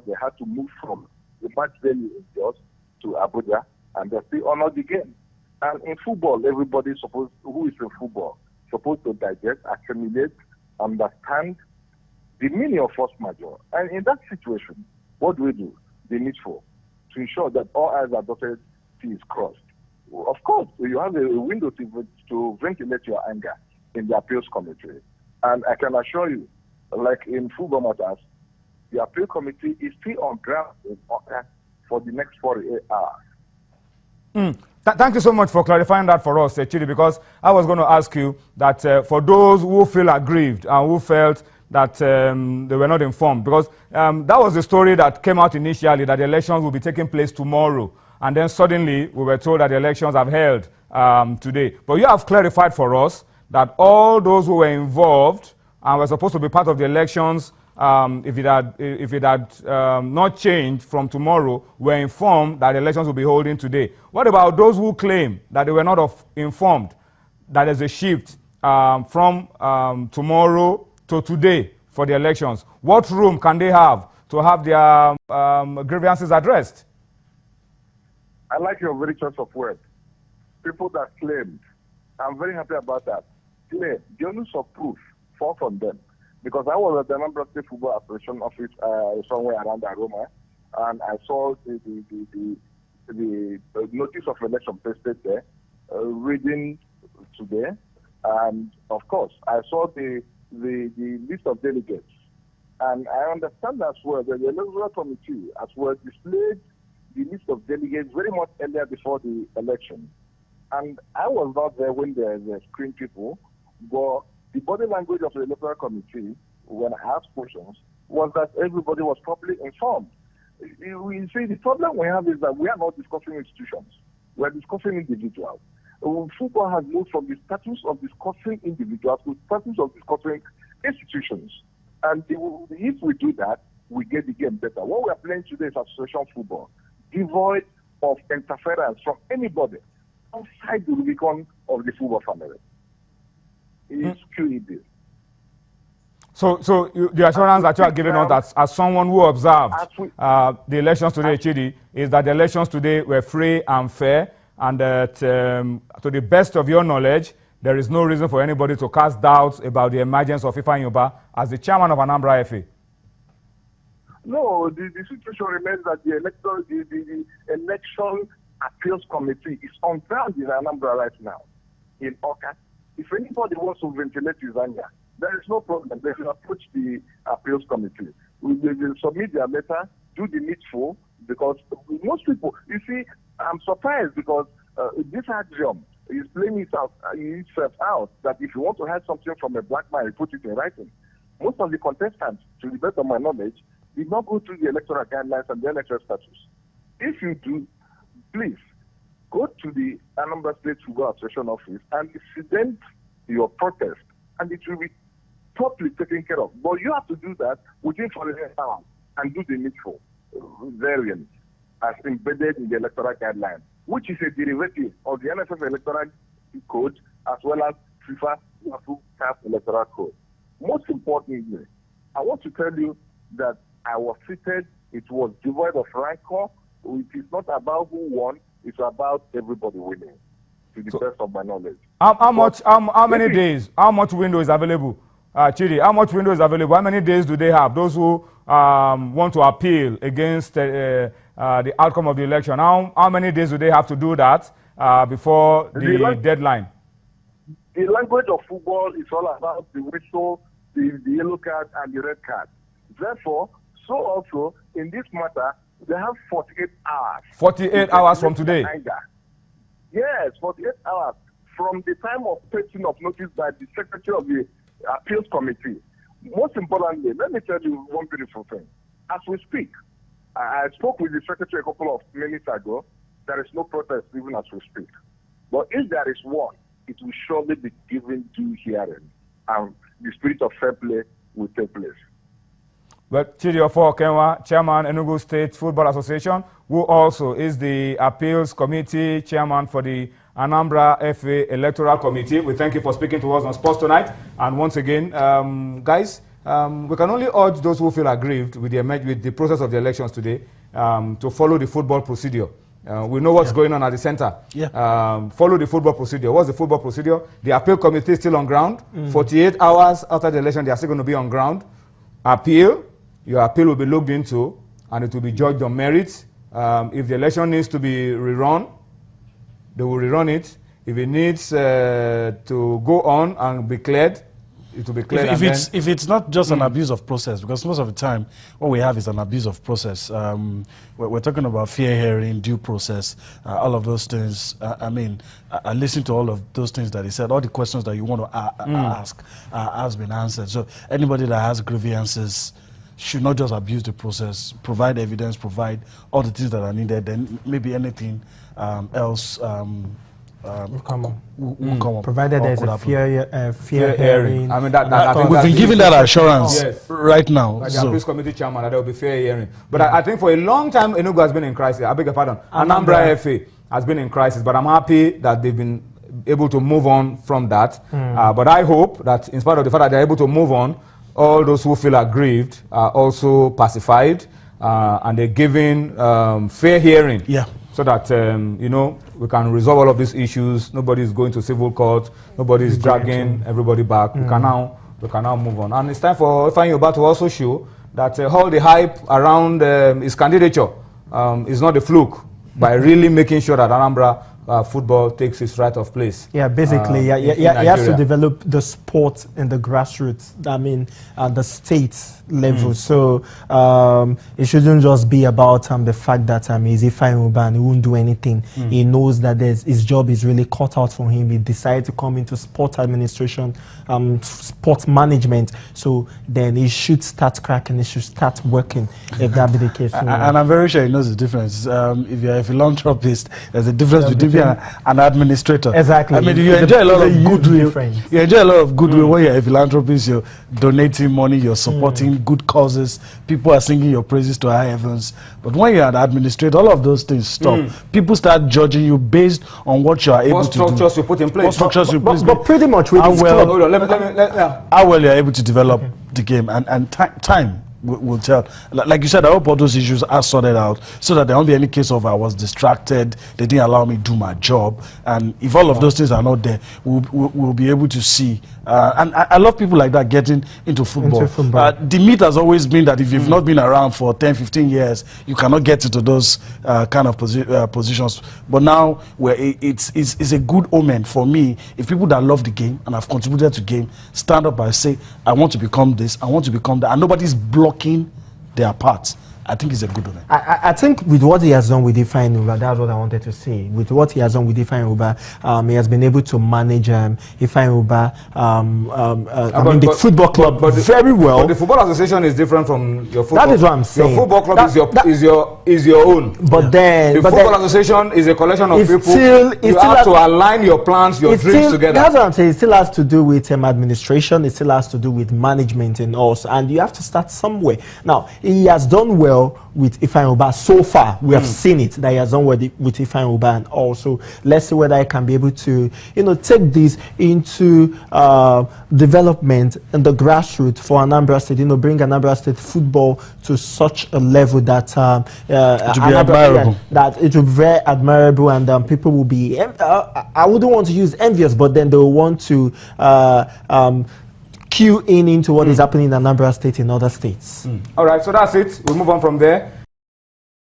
they had to move from the match venue in Jos to Abuja, and they still honored the game. And in football, everybody who is in football supposed to digest, assimilate, understand the meaning of force majeure. And in that situation, what do? The needful to ensure that all eyes are dotted, T is crossed. Of course, you have a window to ventilate your anger in the appeals committee. And I can assure you, like in football matters, the appeal committee is still on ground in Oka for the next 48 hours. Thank you so much for clarifying that for us, Chidi, because I was going to ask you that for those who feel aggrieved and who felt that they were not informed, because that was the story that came out initially, that the elections will be taking place tomorrow. And then suddenly we were told that the elections have held today. But you have clarified for us that all those who were involved and were supposed to be part of the elections, if it had not changed from tomorrow, were informed that the elections will be holding today. What about those who claim that they were not informed that there's a shift from tomorrow to today for the elections? What room can they have to have their grievances addressed? I like your very choice of words. People that claimed, I'm very happy about that. Claim, the only proof fall from them. Because I was at the Anambra State Football Association office somewhere around Aroma, and I saw the notice of election posted there, reading today, and of course I saw the list of delegates, and I understand as well that the electoral committee as well displayed the list of delegates very much earlier before the election, and I was not there when they screened people, but the body language of the electoral committee, when I asked questions, was that everybody was properly informed. You see, the problem we have is that we are not discussing institutions. We are discussing individuals. Football has moved from the status of discussing individuals to the status of discussing institutions. And if we do that, we get the game better. What we are playing today is association football, devoid of interference from anybody outside the Rubicon of the football family. It's QED. So the assurance that you are giving us that as someone who observed the elections today, Chidi, is that the elections today were free and fair, and that to the best of your knowledge, there is no reason for anybody to cast doubts about the emergence of Ifeanyi Ubah as the chairman of Anambra FA. No, the situation remains that the election appeals committee is on ground in Anambra right now, in Oka. If anybody wants to ventilate his anger, there is no problem. They will approach the appeals committee. They will submit their letter, do the needful, because most people, you see, I'm surprised because this axiom is playing itself out that if you want to hide something from a black man, you put it in writing. Most of the contestants, to the best of my knowledge, did not go through the electoral guidelines and the electoral status. If you do, please, go to the Anambra State Football Association office and present your protest, and it will be properly taken care of. But you have to do that within 48 hours and do the needful variant as embedded in the electoral guideline, which is a derivative of the NFF electoral code as well as FIFA CAF electoral code. Most importantly, I want to tell you that I was seated, it was devoid of rancor. It is not about who won, it's about everybody winning, to the best of my knowledge. How many days? How much window is available? Chidi, how much window is available? How many days do they have? Those who want to appeal against the outcome of the election, how many days do they have to do that before the deadline? The language of football is all about the whistle, the yellow card, and the red card. Therefore, so also in this matter, they have 48 hours. 48 hours from today? Yes, 48 hours from the time of posting of notice by the Secretary of the Appeals Committee. Most importantly, let me tell you one beautiful thing. As we speak, I spoke with the Secretary a couple of minutes ago. There is no protest even as we speak. But if there is one, it will surely be given due hearing, and the spirit of fair play will take place. But Chidi Okenwa, Chairman, Enugu State Football Association, who also is the Appeals Committee Chairman for the Anambra FA Electoral Committee. We thank you for speaking to us on Sports Tonight. And once again, guys, we can only urge those who feel aggrieved with the process of the elections today to follow the football procedure. We know what's going on at the center. Follow the football procedure. What's the football procedure? The appeal committee is still on ground. 48 hours after the election, they are still going to be on ground. Appeal. Your appeal will be looked into, and it will be judged on merit. If the election needs to be rerun, they will rerun it. If it needs to go on and be cleared, it will be cleared. If it's not just an abuse of process, because most of the time what we have is an abuse of process. We're talking about fair hearing, due process, all of those things. I mean, I listened to all of those things that he said. All the questions that you want to ask has been answered. So anybody that has grievances should not just abuse the process, provide evidence, provide all the things that are needed, then maybe anything else will come up. Provided there's a fair hearing. I mean, I think we've been given that assurance right now. Like the appeals committee chairman, that there will be fair hearing. But I think for a long time, Enugu has been in crisis. I beg your pardon. Anambra FA has been in crisis, but I'm happy that they've been able to move on from that. But I hope that in spite of the fact that they're able to move on, all those who feel aggrieved are also pacified and they're given fair hearing. So that, you know, we can resolve all of these issues. Nobody is going to civil court. Nobody is dragging everybody back. We can now move on. And it's time for Ifeanyi Ubah to also show that all the hype around his candidature is not a fluke, by really making sure that Anambra football takes its right of place. Yeah, basically, he has to develop the sport in the grassroots, I mean, the state level. So it shouldn't just be about the fact that he's Ifeanyi Ubah and he won't do anything. He knows that his job is really cut out for him. He decided to come into sport administration, sport management. So then he should start cracking, he should start working, if that be the case. So, and I'm very sure he knows the difference. If you're a philanthropist, there's a difference between an administrator. Exactly. I mean, you enjoy a lot of goodwill. You enjoy a lot of goodwill when you're a philanthropist. You're donating money, you're supporting good causes. People are singing your praises to high heavens. But when you're an administrator, all of those things stop. People start judging you based on what you are able to do. What structures you put in place. What structures you put in place. But pretty much with this club. Hold on, how well you're able to develop the game, and time will tell. Like you said, I hope all those issues are sorted out so that there won't be any case of I was distracted, they didn't allow me to do my job. And if all of those things are not there, we'll be able to see. And I love people like that getting into football. The myth has always been that if you've not been around for 10, 15 years, you cannot get into those kind of positions. But now, it's a good omen for me if people that love the game and have contributed to the game stand up and say, I want to become this, I want to become that, and nobody's blocking their part. I think it's a good one. I think with what he has done with Ifeanyi Ubah, that's what I wanted to say. With what he has done with Ifeanyi Ubah, he has been able to manage Ifeanyi Ubah, the football club very well. But the football association is different from your football. That is what I'm saying. Your football club is your own. But then the football association is a collection of people. You have to align your plans, your dreams together. That's what I'm saying. It still has to do with administration. It still has to do with management and also. And you have to start somewhere. Now, he has done well with Ifeanyi Ubah so far. We have seen it that he has done well with Ifeanyi Ubah, and also let's see whether I can be able to, take this into development in the grassroots for Anambra State. Bring Anambra State football to such a level that that it will be very admirable, and people will be. I wouldn't want to use envious, but then they will want to. Cue into what is happening in Anambra State in other states. All right, so that's it. We'll move on from there.